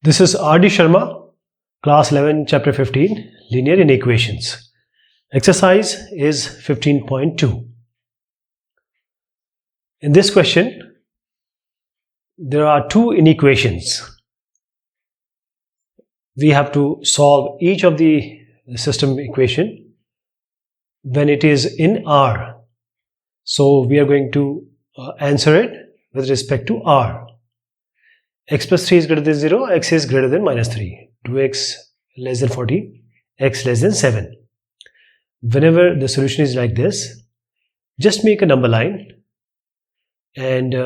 This is R.D. Sharma, Class 11, Chapter 15, Linear Inequations. Exercise is 15.2. In this question, there are two inequations. We have to solve each of the system equation when it is in R. So we are going to answer it with respect to R. X plus 3 is greater than 0, x is greater than minus 3, 2x less than 14, x less than 7. Whenever the solution is like this, just make a number line, and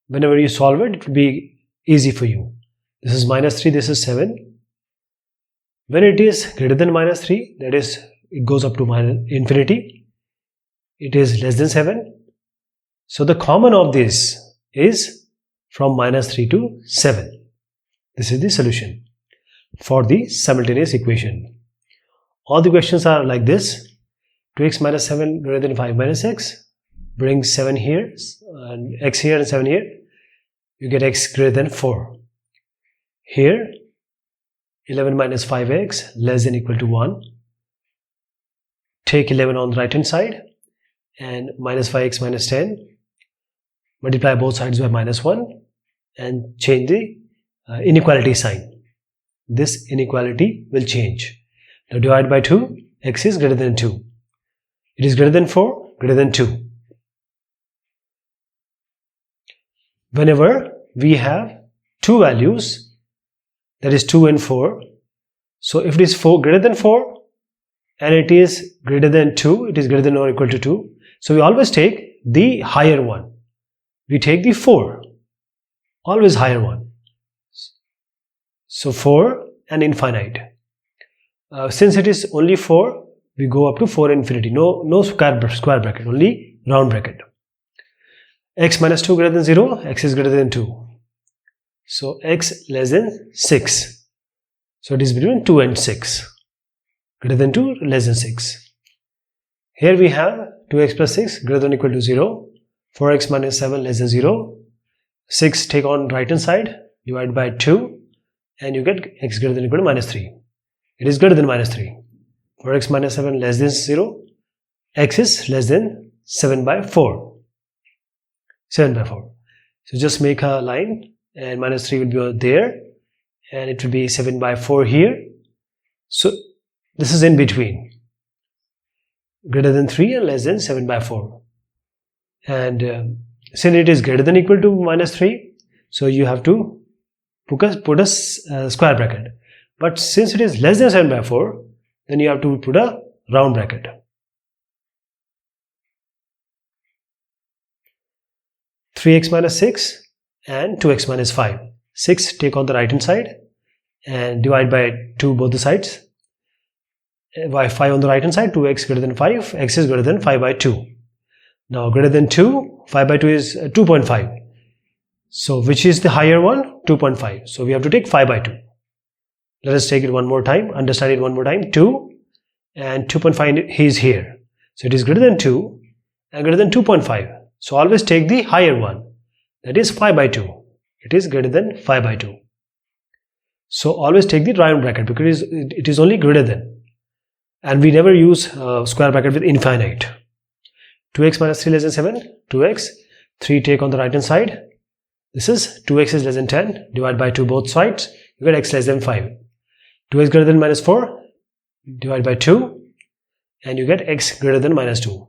whenever you solve it, it will be easy for you. This is minus 3, this is 7. When it is greater than minus 3, that is, it goes up to minus infinity, it is less than 7. So the common of this is from minus 3 to 7. This is the solution for the simultaneous equation. All the questions are like this. 2x minus 7 greater than 5 minus x. Bring 7 here, and x here and 7 here. You get x greater than 4. Here, 11 minus 5x less than equal to 1. Take 11 on the right hand side and minus 5x minus 10. Multiply both sides by minus 1 and change the inequality sign. This inequality will change. Now divide by 2, x is greater than 2. It is greater than 4, greater than 2. Whenever we have two values, that is 2 and 4, so if it is 4 greater than 4 and it is greater than 2, it is greater than or equal to 2, so we always take the higher one. We take the 4, always higher one. So 4 and infinite. Since it is only 4, we go up to 4 infinity. No square bracket, only round bracket. X minus 2 greater than 0, x is greater than 2. So x less than 6. So it is between 2 and 6. Greater than 2, less than 6. Here we have 2x plus 6 greater than or equal to 0. 4x minus 7 less than 0. 6 take on right hand side, divide by 2, and you get x greater than or equal to minus 3. It is greater than minus 3. 4x minus 7 less than 0. X is less than 7 by 4. 7 by 4. So just make a line, and minus 3 will be there, and it will be 7 by 4 here. So this is in between. Greater than 3 and less than 7 by 4. And since it is greater than or equal to minus 3, so you have to put a square bracket. But since it is less than 7 by 4, then you have to put a round bracket. (3x minus 6) and 2x minus 5. 6 take on the right hand side and divide by 2 both the sides. By 5 on the right hand side, 2x greater than 5, x is greater than 5 by 2. Now greater than 2, 5 by 2 is 2.5. So which is the higher one? 2.5. So we have to take 5 by 2. Let us take it one more time, understand it one more time. 2 and 2.5 is here. So it is greater than 2 and greater than 2.5. So always take the higher one. That is 5 by 2. It is greater than 5 by 2. So always take the round bracket because it is only greater than. And we never use square bracket with infinite. 2x minus 3 less than 7, 2x, 3 take on the right hand side. This is 2x is less than 10, divide by 2 both sides, you get x less than 5. 2x greater than minus 4, divide by 2, and you get x greater than minus 2.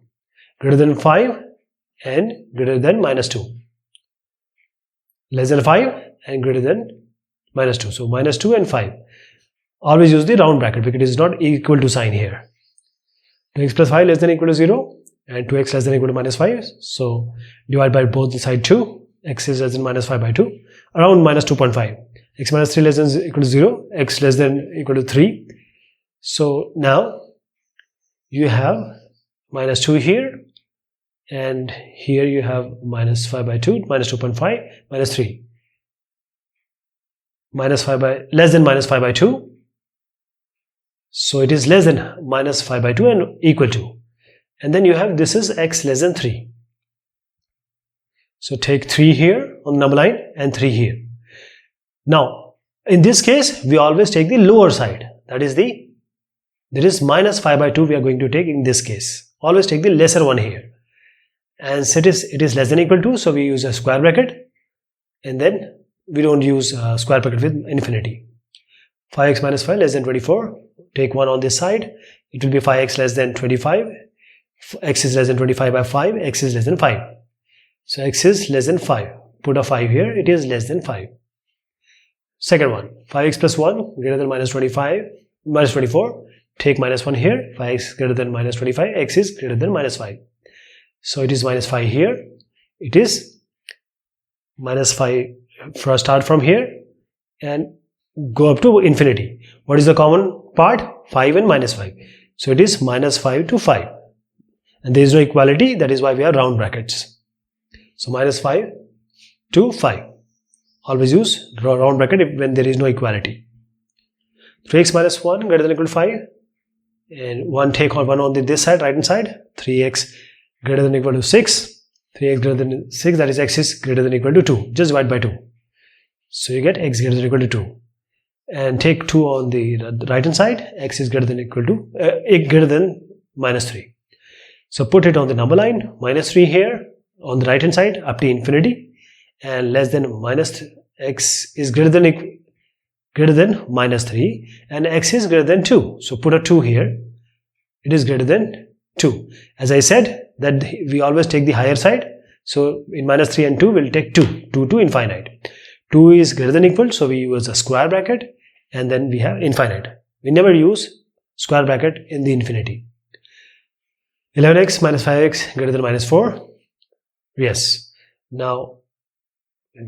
Greater than 5 and greater than minus 2. Less than 5 and greater than minus 2. So minus 2 and 5. Always use the round bracket because it is not equal to sign here. 2x plus 5 less than or equal to 0. And 2x less than or equal to minus 5. So divide by both the side 2. X is less than minus 5 by 2. Around minus 2.5. X minus 3 less than or equal to 0. X less than or equal to 3. So now you have minus 2 here. And here you have minus 5 by 2. Minus 2.5. Minus 3. Minus 5 by less than minus 5 by 2. So it is less than minus 5 by 2 and equal to. And then you have this is x less than 3. So take 3 here on the number line and 3 here. Now In this case, we always take the lower side. That is there is minus 5 by 2 we are going to take in this case. Always take the lesser one here. And it is less than or equal to, so we use a square bracket. And then we don't use a square bracket with infinity. 5x minus 5 less than 24. Take 1 on this side. It will be 5x less than 25. X is less than 25 by 5. X is less than 5. So x is less than 5. Put a 5 here. It is less than 5. Second one. 5x plus 1 greater than minus 24. Take minus 1 here. 5x greater than minus 25. X is greater than minus 5. So it is minus 5 here. It is minus 5. First start from here and go up to infinity. What is the common part? 5 and minus 5. So it is minus 5 to 5. And there is no equality. That is why we have round brackets. So minus 5 to 5. Always use round bracket when there is no equality. 3x minus 1 greater than or equal to 5. And 1 take on 1 on this side, right hand side. 3x greater than or equal to 6. 3x greater than 6, that is x is greater than or equal to 2. Just divide by 2. So you get x greater than or equal to 2. And take 2 on the right hand side. X is greater than or equal to greater than minus 3. So put it on the number line. Minus 3 here on the right hand side up to infinity. And less than minus x is greater than minus 3. And x is greater than 2. So put a 2 here. It is greater than 2. As I said, that we always take the higher side. So in minus 3 and 2 we'll take 2 to infinite. 2 is greater than or equal, so we use a square bracket, and then we have infinite. We never use square bracket in the infinity. 11x minus 5x greater than minus 4. Yes. Now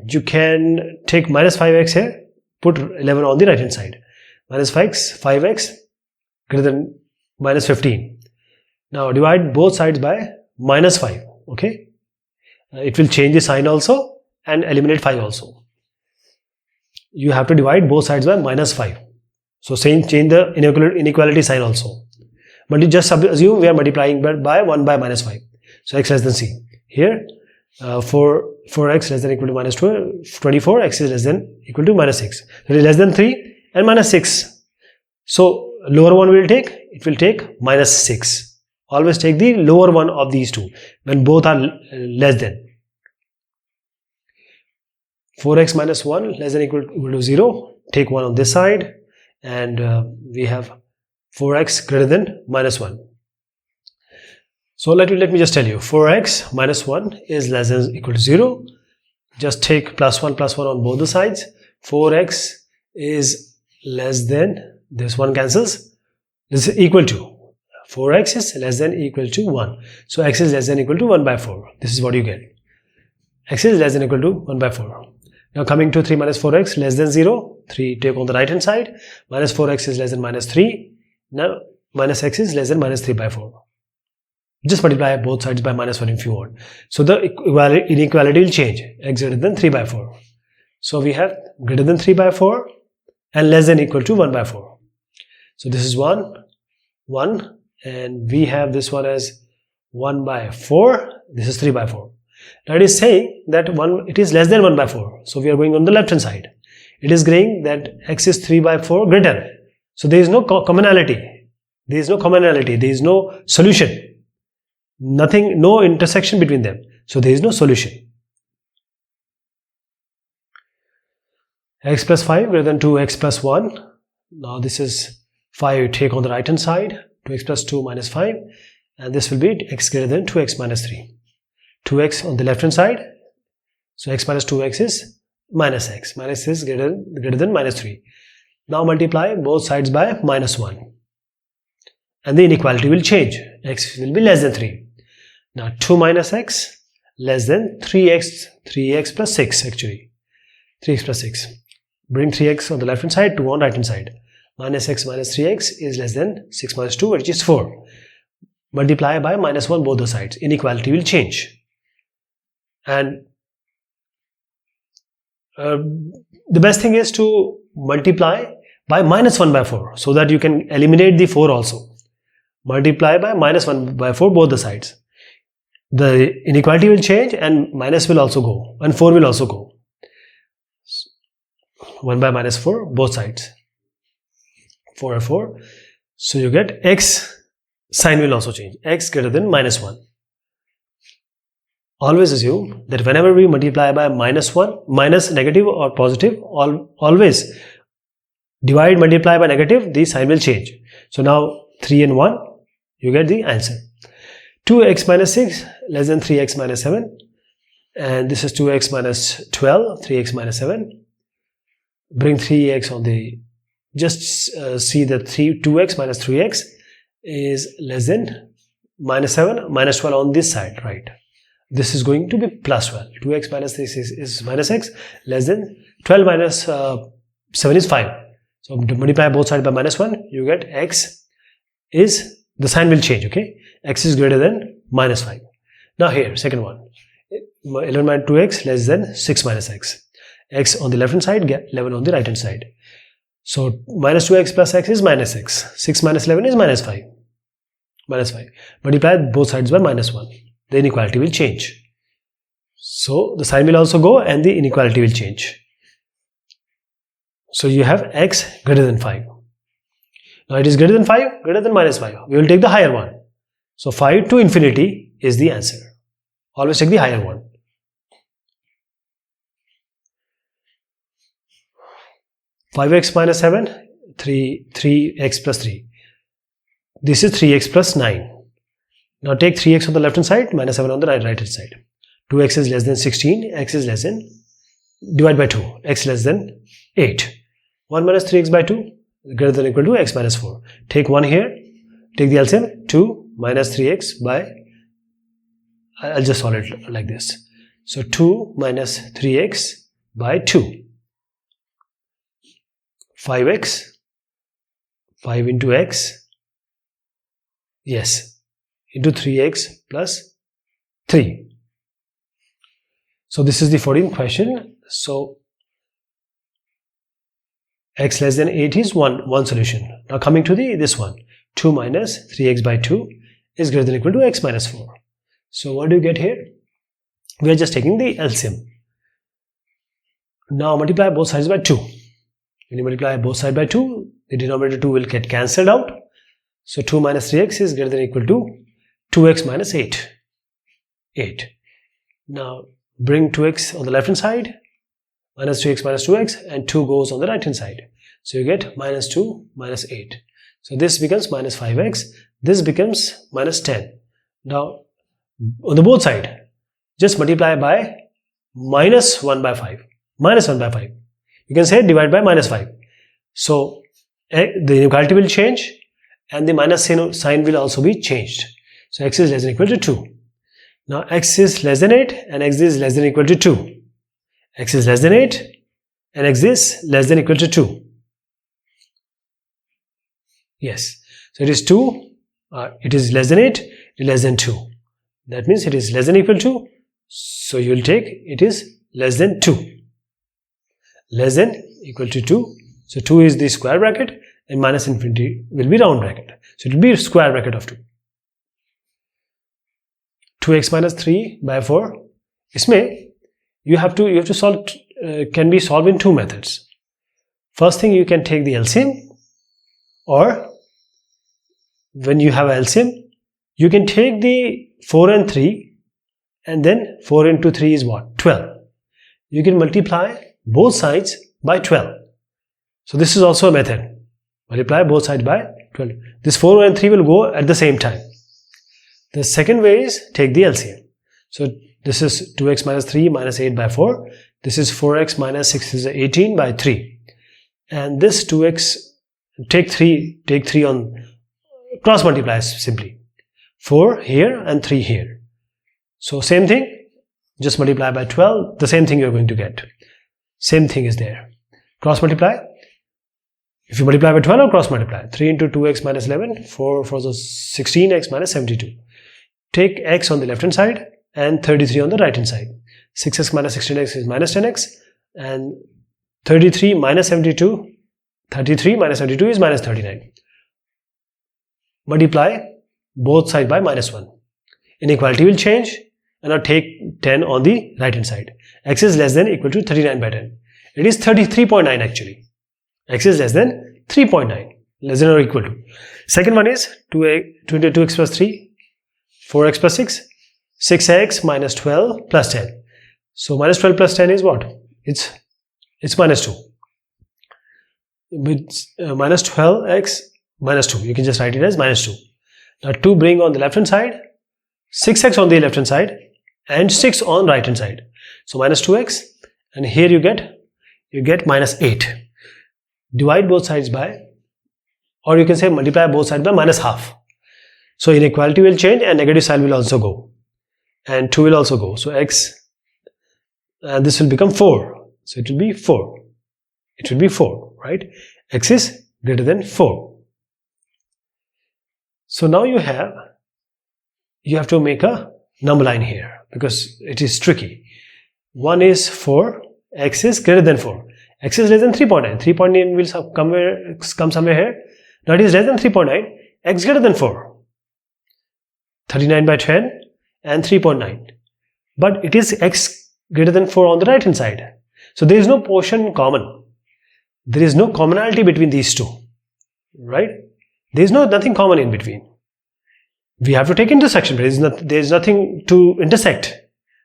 you can take minus 5x here, put 11 on the right hand side. Minus 5x greater than minus 15. Now divide both sides by minus 5. Okay. It will change the sign also and eliminate 5 also. You have to divide both sides by minus 5. So change the inequality sign also. But you just assume we are multiplying by 1 by minus 5. So x less than c. Here 4x less than or equal to minus 24. X is less than or equal to minus 6. So it is less than 3 and minus 6. So lower one will take, it will take minus 6. Always take the lower one of these two when both are less than. 4x minus 1 less than or equal to 0. Take 1 on this side, and we have 4x greater than minus 1. So let me just tell you, 4x minus 1 is less than or equal to 0. Just take plus 1 on both the sides. 4x is less than, this one cancels, this is equal to. 4x is less than or equal to 1. So x is less than or equal to 1 by 4. This is what you get. X is less than or equal to 1 by 4. Now coming to 3 minus 4x less than 0. 3 take on the right hand side. Minus 4x is less than minus 3. Now minus x is less than minus 3 by 4. Just multiply both sides by minus 1 if you want. So the inequality will change. X greater than 3 by 4. So we have greater than 3 by 4 and less than or equal to 1 by 4. So this is 1, and we have this one as 1 by 4. This is 3 by 4. Now it is saying that it is less than 1 by 4. So we are going on the left hand side. It is saying that x is 3 by 4 greater. So there is no commonality. There is no solution. Nothing, no intersection between them. So there is no solution. X plus 5 greater than 2x plus 1. Now this is 5 take on the right hand side. 2x plus 2 minus 5. And this will be x greater than 2x minus 3. 2x on the left hand side. So x minus 2x is minus x. Minus is greater than minus 3. Now multiply both sides by minus 1. And the inequality will change. X will be less than 3. Now 2 minus x less than 3x plus 6 actually. 3x plus 6. Bring 3x on the left hand side, 2 on right hand side. Minus x minus 3x is less than 6 minus 2, which is 4. Multiply by minus 1 both the sides. Inequality will change. And the best thing is to multiply by minus 1 by 4 so that you can eliminate the 4 also. Multiply by minus 1 by 4 both the sides. The inequality will change and minus will also go and 4 will also go. 1 by minus 4 both sides. 4 and 4. So you get x sign will also change. X greater than minus 1. Always assume that whenever we multiply by minus 1, minus, negative or positive, always divide, multiply by negative, the sign will change. So now 3 and 1, you get the answer. 2x minus 6 less than 3x minus 7. And this is 2x minus 12, 3x minus 7. Bring 3x on the, just see that 2x minus 3x is less than minus 7, minus 12 on this side, right? This is going to be plus 12. 2x minus 6 is minus x, less than 12 minus 7 is 5. So to multiply both sides by minus 1, you get x is, the sign will change, okay? X is greater than minus 5. Now here, second one. 11 minus 2x less than 6 minus x. X on the left hand side, 11 on the right hand side. So minus 2x plus x is minus x. 6 minus 11 is minus 5. Minus 5. Multiply both sides by minus 1. The inequality will change. So the sign will also go and the inequality will change. So you have x greater than 5. Now it is greater than 5, greater than minus 5. We will take the higher one. So 5 to infinity is the answer. Always take the higher one. (5x minus 7), 3x plus 3. This is 3x plus 9. Now take 3x on the left hand side, minus 7 on the right hand side. 2x is less than 16, x is less than, divide by 2, x less than 8. 1 minus 3x by 2, greater than or equal to x minus 4. Take 1 here, take the LCM, 2 minus 3x by, I'll just solve it like this. So 2 minus 3x by 2. 5x, 5 into x, yes, into 3x plus 3. So this is the 14th question. So x less than 8 is one solution. Now coming to this one, 2 minus 3x by 2 is greater than or equal to x minus 4. So what do you get here? We are just taking the LCM. Now multiply both sides by 2. When you multiply both sides by 2, the denominator 2 will get cancelled out. So 2 minus 3x is greater than or equal to 2x minus 8. 8. Now bring 2x on the left hand side, minus 3x minus 2x, and 2 goes on the right hand side. So you get minus 2 minus 8. So this becomes minus 5x. This becomes minus 10. Now on the both side, just multiply by minus 1 by 5. Minus 1 by 5. You can say divide by minus 5. So the inequality will change and the minus sign will also be changed. So x is less than or equal to 2. Now x is less than 8 and x is less than or equal to 2. X is less than 8 and x is less than or equal to 2. Yes. So it is 2. It is less than 8. It is less than 2. That means it is less than or equal to. So you will take it is less than 2. Less than equal to 2. So 2 is the square bracket and minus infinity will be round bracket. So it will be square bracket of 2. 2x minus 3 by 4. Isme you have to solve, can be solved in two methods. First thing, you can take the LCM, or when you have LCM, you can take the 4 and 3 and then 4 into 3 is what? 12. You can multiply both sides by 12. So this is also a method. Multiply both sides by 12. This 4 and 3 will go at the same time. The second way is take the LCM. So this is 2x minus 3 minus 8 by 4. This is 4x minus 6 is 18 by 3. And this 2x, take 3 on cross multiply simply. 4 here and 3 here. So same thing, just multiply by 12, the same thing you are going to get. Same thing is there. Cross multiply. If you multiply by 12 or cross multiply, 3 into 2x minus 11, 4 for the 16x minus 72. Take x on the left hand side and 33 on the right hand side. 6x minus 16x is minus 10x, and 33 minus 72, 33 minus 72 is minus 39. Multiply both sides by minus 1. Inequality will change, and now take 10 on the right hand side. X is less than or equal to 39 by 10. It is 33.9 actually. X is less than 3.9, less than or equal to. Second one is 22x plus 3, 4x plus 6, 6x minus 12 plus 10. So minus 12 plus 10 is what? It's minus 2. With minus 12x minus 2. You can just write it as minus 2. Now 2 bring on the left hand side, 6x on the left hand side, and 6 on right hand side. So minus 2x, and here you get minus 8. Divide both sides by, or you can say multiply both sides by minus half. So inequality will change and negative sign will also go, and 2 will also go. So x, this will become 4. So it will be 4. It will be 4, right? X is greater than 4. So now you have to make a number line here because it is tricky. One is 4, x is greater than 4. X is less than 3.9. 3.9 will come somewhere here. Now it is less than 3.9. X greater than 4. 39 by 10 and 3.9. But it is x greater than 4 on the right hand side. So there is no portion common. There is no commonality between these two. Right? There is nothing common in between. We have to take intersection, but there is nothing to intersect.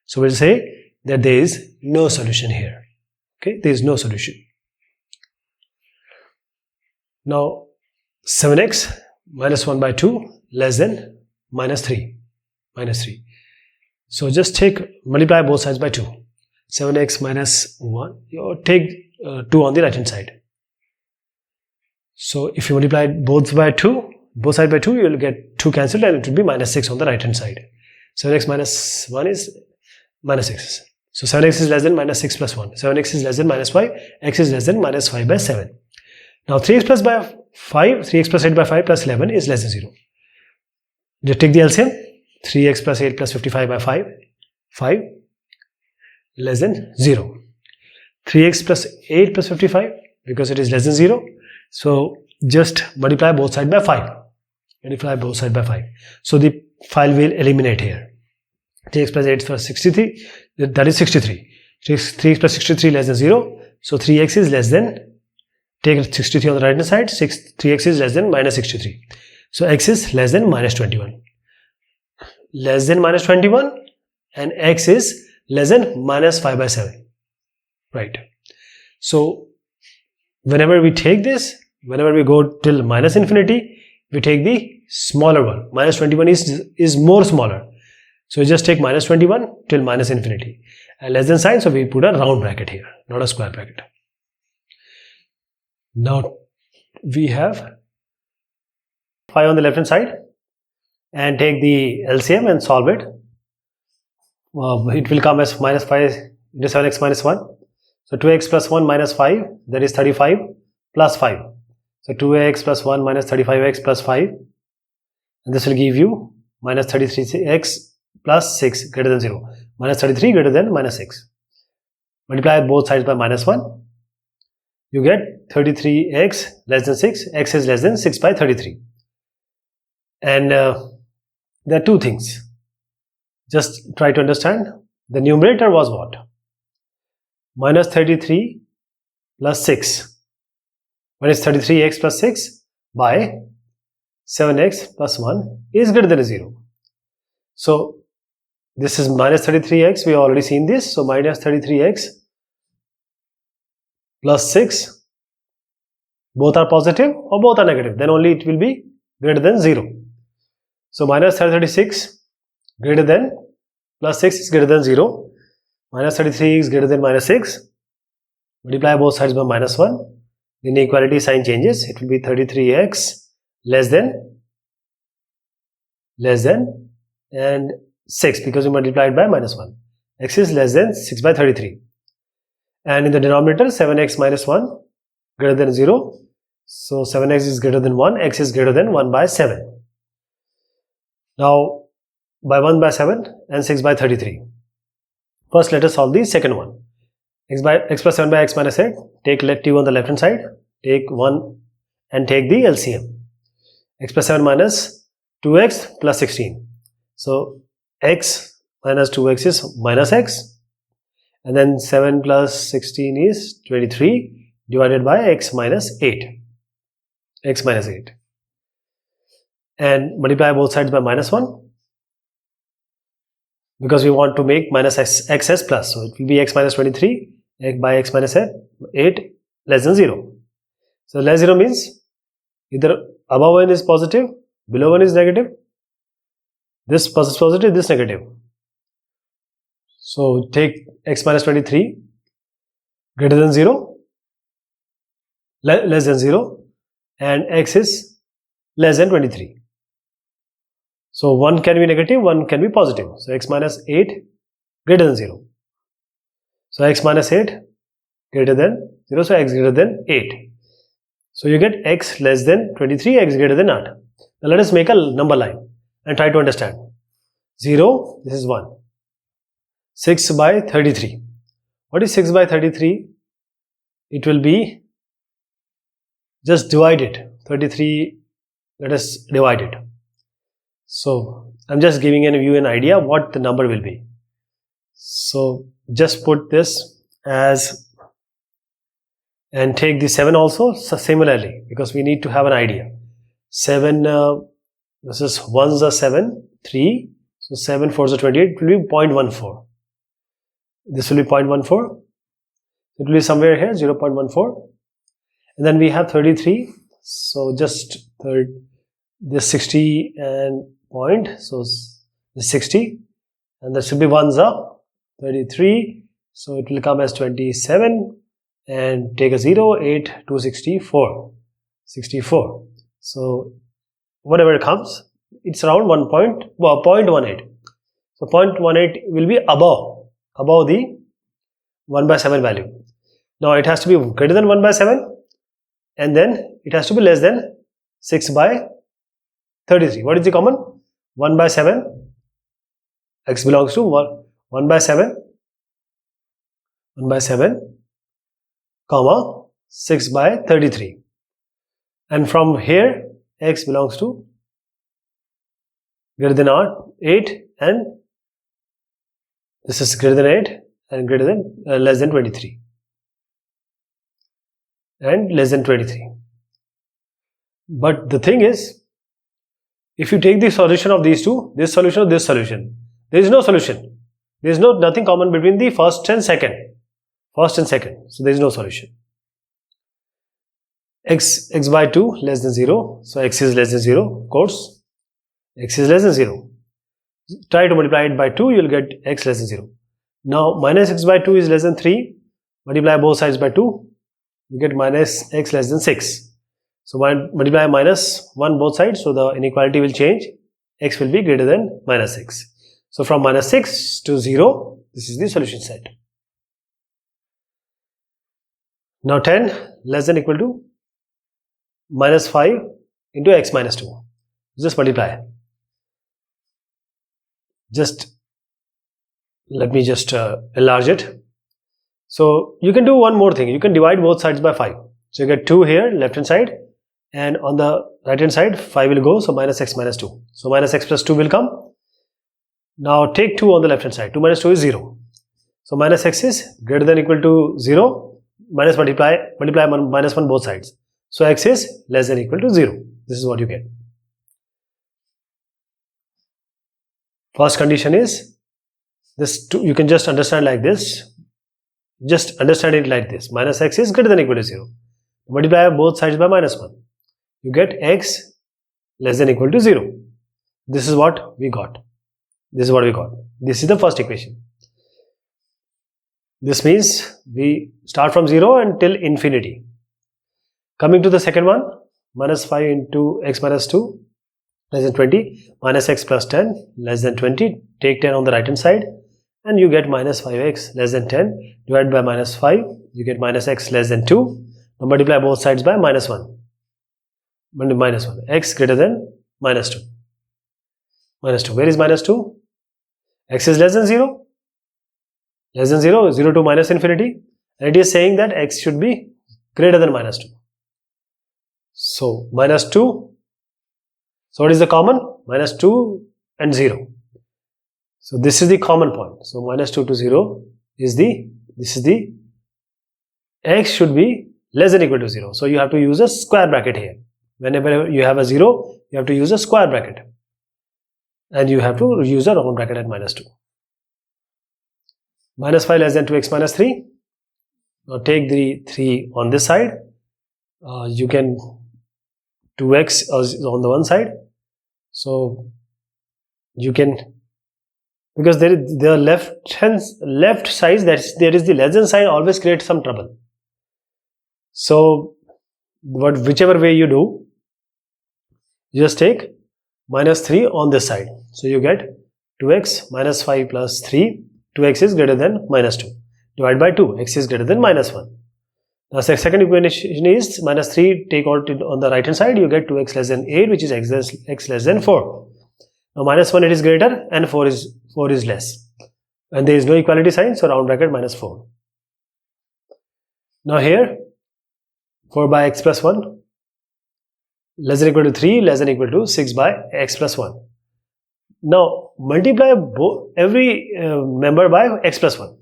So we'll say that there is no solution here. Okay, there is no solution. Now 7x minus 1 by 2 less than minus 3. So just multiply both sides by 2. 7x minus 1, you take 2 on the right hand side. So if you multiply both sides by 2, you will get 2 cancelled and it will be minus 6 on the right hand side. 7x minus 1 is minus 6. So 7x is less than minus 6 plus 1. 7x is less than minus 5. X is less than minus 5 by 7. Now 3x plus 8 by 5 plus 11 is less than 0. Just take the LCM. 3x plus 8 plus 55 by 5 less than 0. 3x plus 8 plus 55 because it is less than 0. So just multiply both sides by 5. So the file will eliminate here. 3x plus 8 plus 63, that is 63. 3x plus 63 less than 0. So 3x is less than, take 63 on the right hand side, 3x is less than minus 63. So x is less than minus 21. Less than minus 21 and x is less than minus 5 by 7. Right. So whenever we take this, whenever we go till minus infinity, we take the smaller one. Minus 21 is more smaller. So we just take minus 21 till minus infinity. And less than sign, so we put a round bracket here, not a square bracket. Now we have 5 on the left hand side and take the LCM and solve it. It will come as minus 5 into 7x minus 1. So 2x plus 1 minus 5, that is 35 plus 5. So 2x plus 1 minus 35x plus 5. And this will give you minus 33x plus 6 greater than 0. Minus 33 greater than minus 6. Multiply both sides by minus 1. You get 33x less than 6. X is less than 6 by 33. And there are two things. Just try to understand. The numerator was what? Minus 33 plus 6. When it's 33x plus 6 by 7x plus 1 is greater than 0. So this is minus 33x. We have already seen this. So minus 33x plus 6. Both are positive or both are negative. Then only it will be greater than 0. So minus 36 greater than plus 6 is greater than 0. Minus 33 is greater than minus 6. Multiply both sides by minus 1. The inequality sign changes. It will be 33x less than and 6 because we multiplied by minus 1. X is less than 6 by 33. And in the denominator 7x minus 1 greater than 0. So 7x is greater than 1. X is greater than 1 by 7. Now by 1 by 7 and 6 by 33. First let us solve the second one. X plus 7 by x minus 8. Take t on the left hand side. Take 1 and take the LCM. X plus 7 minus 2x plus 16. So x minus 2x is minus x. and then 7 plus 16 is 23 divided by x minus 8. X minus 8. And multiply both sides by minus 1. Because we want to make minus x as plus. So it will be x minus 23 by x minus 8 less than 0. So less 0 means either above 1 is positive, below 1 is negative. This is positive, this negative. So take x minus 23 greater than 0, less than 0, and x is less than 23. So 1 can be negative, 1 can be positive. So x minus 8 greater than 0. So x minus 8 greater than 0, so x greater than 8. So you get x less than 23, x greater than 8. Now let us make a number line and try to understand. 0, this is 1. 6 by 33. What is 6 by 33? It will be, just divide it. 33, let us divide it. So I'm just giving you an idea what the number will be. So just put this as, and take the 7 also similarly, because we need to have an idea. 7, this is 1s are 7, 3, so 7 4s are 28, it will be 0.14. This will be 0.14. It will be somewhere here, 0.14. And then we have 33, so just this 60 and point, so this 60, and there should be 1s up, 33, so it will come as 27, and take a 0, 8 to 64, 64. So whatever comes, it's around 0.18. So 0.18 will be above the 1 by 7 value. Now it has to be greater than 1 by 7, and then it has to be less than 6 by 33. What is the common? 1 by 7, x belongs to 1 by 7, 1 by 7, comma 6 by 33. And from here, x belongs to greater than 8, and this is greater than 8 and greater than less than 23 and less than 23. But the thing is, if you take the solution of these two, this solution or this solution, there is no solution. There is nothing common between the first and second. So there is no solution. X by 2 less than 0. So x is less than 0, of course. X is less than 0. Try to multiply it by 2, you will get x less than 0. Now minus x by 2 is less than 3. Multiply both sides by 2, you get minus x less than 6. So multiply minus 1 both sides, so the inequality will change. X will be greater than minus 6. So from minus 6 to 0, this is the solution set. Now 10 less than equal to minus 5 into x minus 2. Just multiply. Let me just enlarge it. So you can do one more thing. You can divide both sides by 5. So you get 2 here, left hand side, and on the right hand side 5 will go, so minus x minus 2. So minus x plus 2 will come. Now take 2 on the left hand side. 2 minus 2 is 0. So minus x is greater than equal to 0, minus multiply minus 1 both sides. So x is less than equal to 0. This is what you get. First condition is this, you can just understand like this. Just understand it like this. Minus x is greater than equal to 0. Multiply both sides by minus 1. You get x less than equal to 0. This is what we got. This is the first equation. This means we start from 0 until infinity. Coming to the second one, minus 5 into x minus 2 less than 20, minus x plus 10 less than 20. Take 10 on the right hand side, and you get minus 5x less than 10. Divided by minus 5, you get minus x less than 2. Now multiply both sides by minus 1. Minus 1. X greater than minus 2. Minus 2. Where is minus 2? X is less than 0. Less than 0, 0 to minus infinity. And it is saying that x should be greater than minus 2. So minus 2. So what is the common? Minus 2 and 0. So this is the common point. So minus 2 to 0 is the x should be less than or equal to 0. So you have to use a square bracket here. Whenever you have a 0, you have to use a square bracket. And you have to use a round bracket at -2. -5 less than 2x minus 3. Now take the 3 on this side. You can 2x is on the one side. So you can, because the left side, there is the less than sign, always creates some trouble. So whichever way you do, you just take -3 on this side. So you get 2x minus 5 plus 3. 2x is greater than -2. Divide by 2. X is greater than -1. Now second equation is -3. Take out on the right hand side. You get 2x less than 8, which is x less than 4. Now -1 it is greater and 4 is less. And there is no equality sign, so round bracket -4. Now here 4 by x plus 1 less than or equal to 3 less than or equal to 6 by x plus 1. Now multiply every member by x plus 1.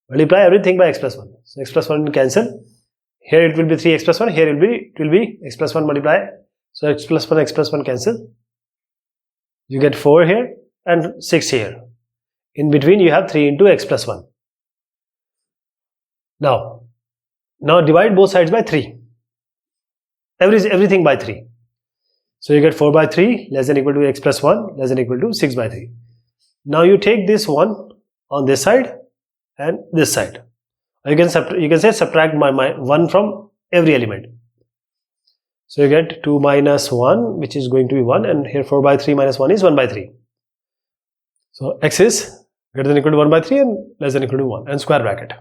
Multiply everything by x plus 1. So x plus 1 will cancel. Here it will be 3x plus 1. Here it will be x plus 1 multiply. So x plus 1 cancel. You get 4 here and 6 here. In between you have 3 into x plus 1. Now divide both sides by 3. Everything by 3. So you get 4 by 3 less than or equal to x plus 1 less than or equal to 6 by 3. Now you take this one on this side and this side. You can say subtract my 1 from every element. So you get 2 minus 1, which is going to be 1, and here 4 by 3 minus 1 is 1 by 3. So x is greater than or equal to 1 by 3 and less than or equal to 1, and square bracket.